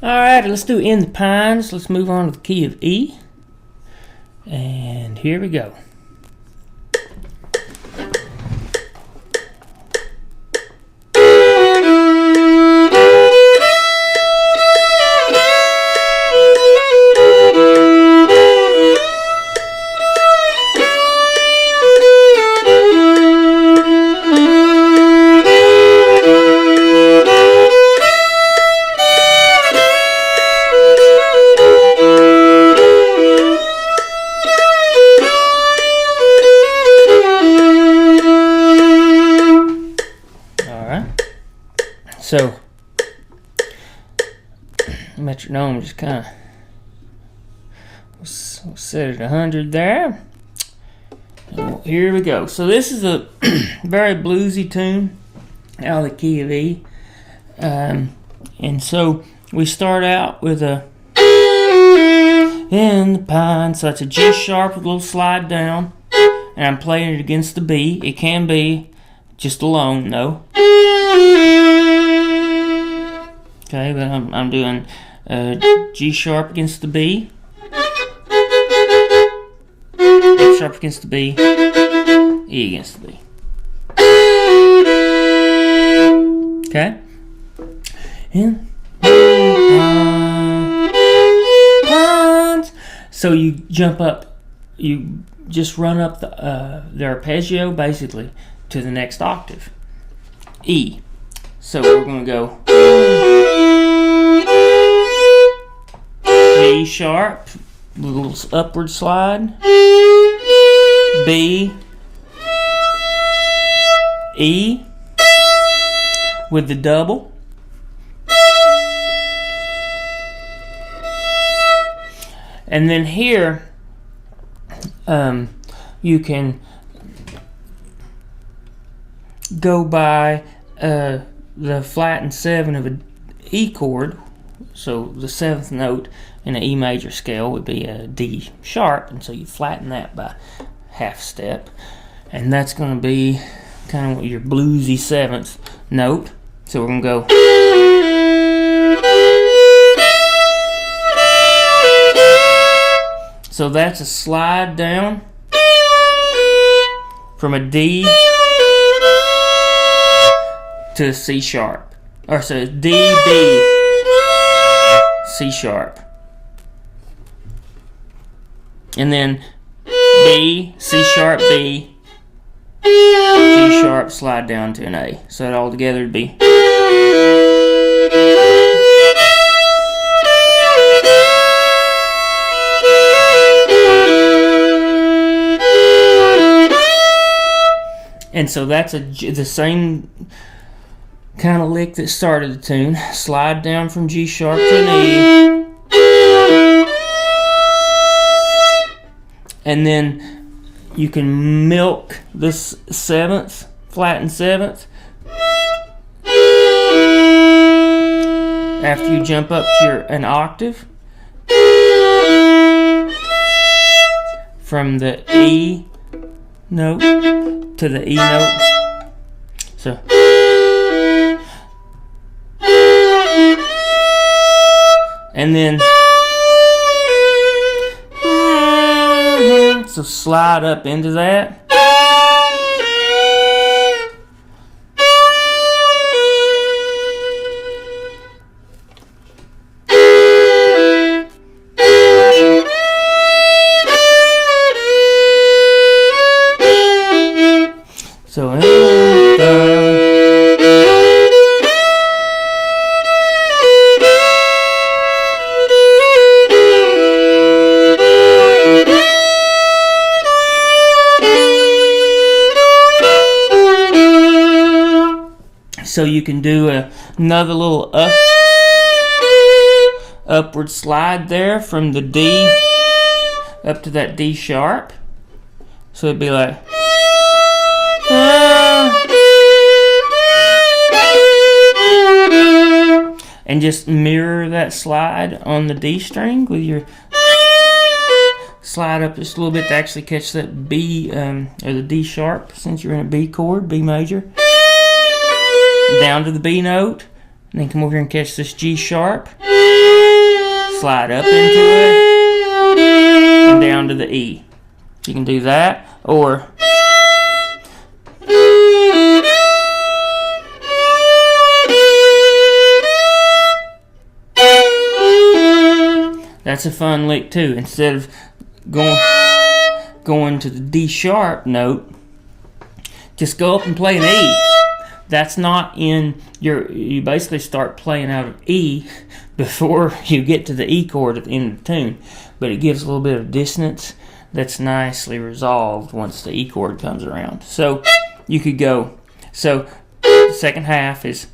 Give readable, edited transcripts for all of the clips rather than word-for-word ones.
Alright, let's do In the Pines. Let's move on to the key of E. And here we go. So, metronome just kind of we'll set it 100 there. And here we go. So this is a very bluesy tune out of the key of E. And so we start out with a In the Pines. So it's a G sharp with a little slide down. And I'm playing it against the B. It can be just alone though. Okay, but I'm doing G sharp against the B, F sharp against the B, E against the B. Okay? And so you jump up, you just run up the arpeggio basically to the next octave, E. So we're going to go G sharp, little upward slide, B, E with the double, and then here you can go by the flattened 7 of an E chord. So the 7th note in an E major scale would be a D sharp, and so you flatten that by half step, and that's going to be kind of your bluesy 7th note. So we're going to go so that's a slide down from a D to a C sharp, or so D, B, C sharp, and then B, C sharp, B, G sharp, slide down to an A. So that all together would be and so that's the same kind of lick that started the tune. Slide down from G sharp to an E, and then you can milk this 7th, flattened 7th, after you jump up to an octave from the E note to the E note. So and then so slide up into that. So so you can do another little upward slide there from the D up to that D sharp. So it'd be like and just mirror that slide on the D string with your slide up just a little bit to actually catch that B or the D sharp, since you're in a B chord, B major, down to the B note, And then come over here and catch this G sharp. Slide up into it. And down to the E. You can do that. Or that's a fun lick too. Instead of going to the D sharp note, just go up and play an E. That's not in you basically start playing out of E before you get to the E chord at the end of the tune. But it gives a little bit of dissonance that's nicely resolved once the E chord comes around. So you could go, so the second half is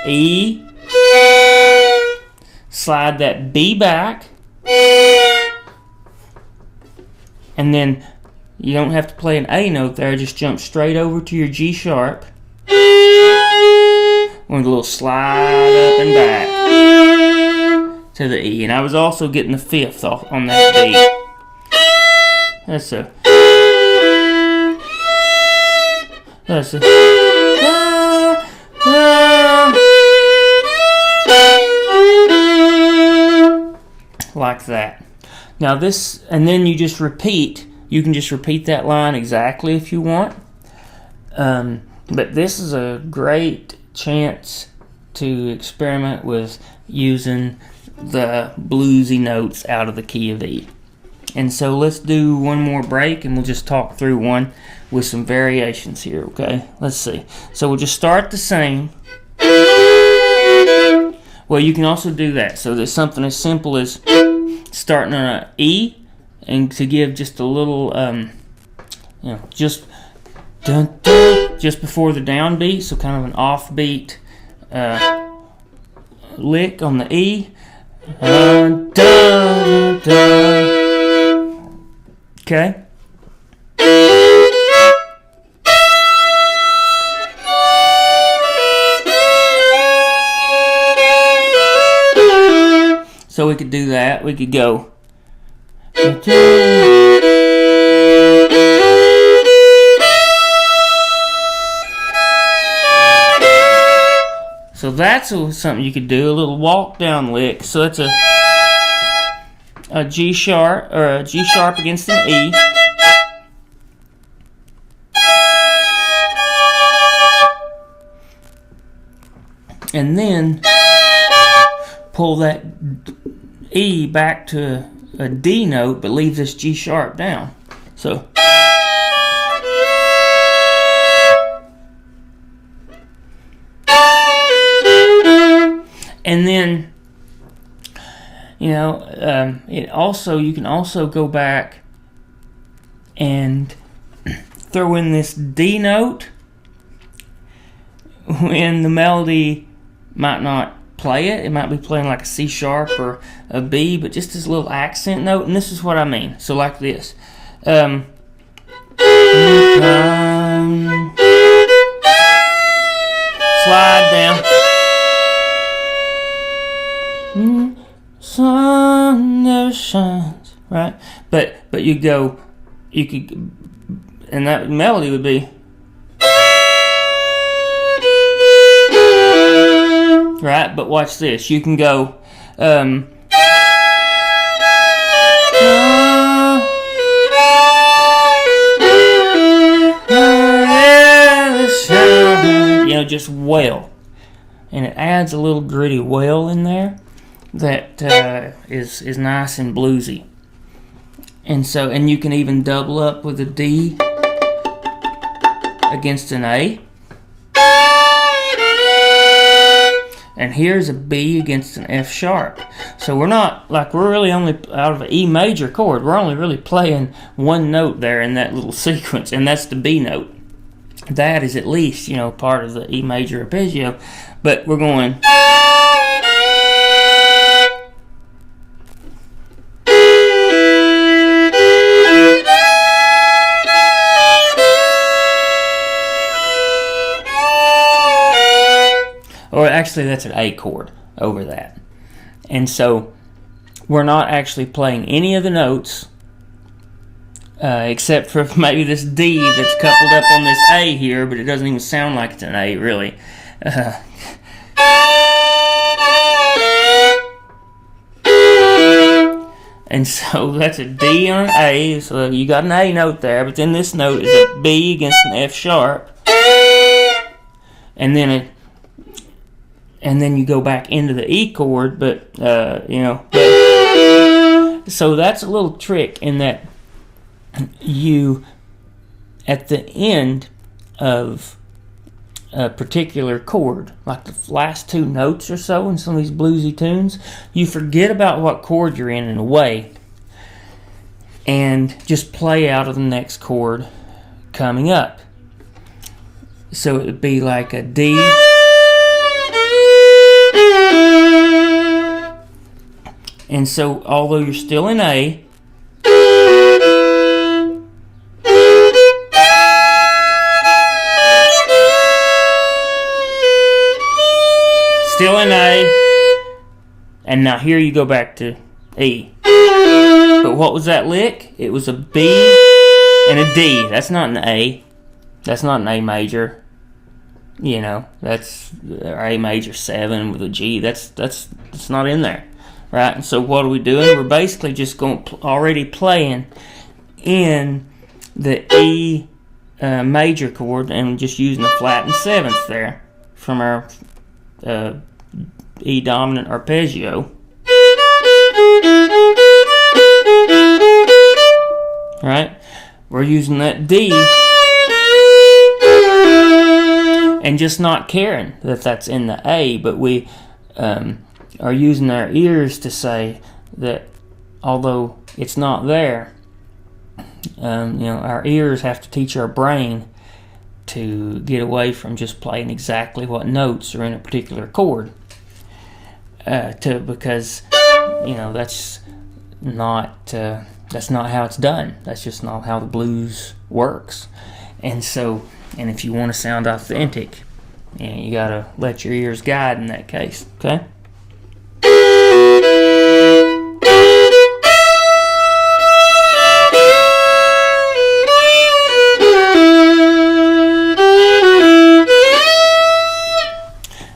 E, slide that B back, and then you don't have to play an A note there, just jump straight over to your G sharp with a little slide up and back to the E. And I was also getting the fifth off on that B. That's a like that. Now this, and then you just repeat. You can just repeat that line exactly if you want. But this is a great chance to experiment with using the bluesy notes out of the key of E. And so let's do one more break and we'll just talk through one with some variations here, okay? Let's see. So we'll just start the same. Well, you can also do that. So there's something as simple as starting on an E and to give just a little, just dun, dun, just before the downbeat, so kind of an offbeat lick on the E. Dun, dun, dun. Okay. So we could do that. We could go. So that's something you could do, a little walk down lick. So it's a G sharp or a G sharp against an E. And then pull that E back to a D note, but leave this G sharp down. So and then it also, you can also go back and throw in this D note when the melody might not play it. It might be playing like a C sharp or a B, but just this little accent note. And this is what I mean. So like this. Slide down. Sun never shines, right? But you could, and that melody would be right. But watch this. You can go just wail, and it adds a little gritty wail in there that is nice and bluesy. And you can even double up with a D against an A. And here's a B against an F sharp. So we're really only out of an E major chord. We're only really playing one note there in that little sequence, and that's the B note. That is at least, part of the E major arpeggio. But we're going. Or actually, that's an A chord over that. And so we're not actually playing any of the notes except for maybe this D that's coupled up on this A here, but it doesn't even sound like it's an A, really. And so that's a D on an A, so you got an A note there, but then this note is a B against an F sharp, and then you go back into the E chord, but so that's a little trick in that you, at the end of a particular chord, like the last two notes or so in some of these bluesy tunes, you forget about what chord you're in a way, and just play out of the next chord coming up. So it would be like a D, and so although you're still in A, still in A, and now here you go back to E. But what was that lick? It was a B and a D. That's not an A. That's not an A major. That's A major 7 with a G. That's not in there, right? And so what are we doing? We're basically just already playing in the E major chord and just using the flat and 7th there from our E dominant arpeggio. Right? We're using that D and just not caring that that's in the A, but we are using our ears to say that although it's not there, our ears have to teach our brain to get away from just playing exactly what notes are in a particular chord, because that's not how it's done. That's just not how the blues works. And if you want to sound authentic, you gotta let your ears guide in that case. Okay.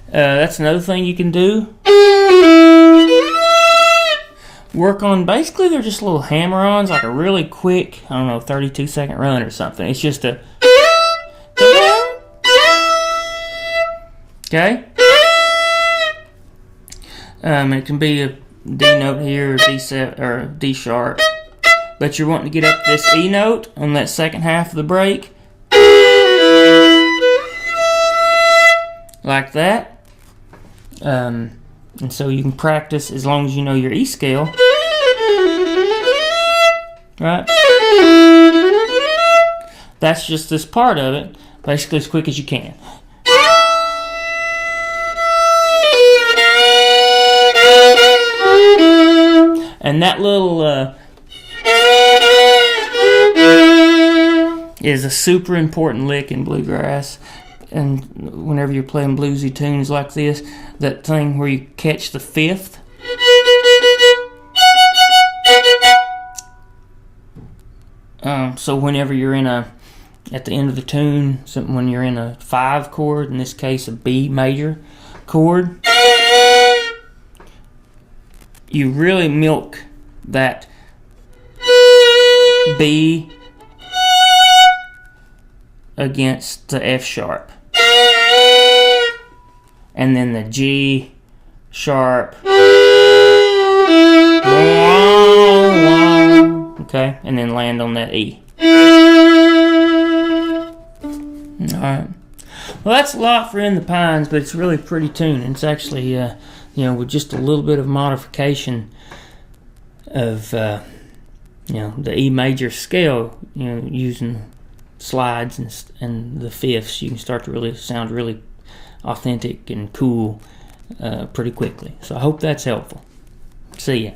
That's another thing you can do. Work on, basically they're just little hammer-ons, like a really quick, 32-second run or something. It's just a... Okay? It can be a D note here, or D7, or D sharp. But you're wanting to get up this E note on that second half of the break. Like that. And so you can practice as long as you know your E scale. Right? That's just this part of it, basically as quick as you can. And that little is a super important lick in bluegrass. And whenever you're playing bluesy tunes like this, that thing where you catch the 5th. So whenever you're at the end of the tune, when you're in a 5 chord, in this case a B major chord, you really milk that B against the F sharp, and then the G sharp, okay, and then land on that E. Alright. Well, that's a lot for In the Pines, but it's really a pretty tune. It's actually, with just a little bit of modification of, the E major scale, using slides and the 5ths, you can start to really sound really authentic and cool pretty quickly. So I hope that's helpful. See ya.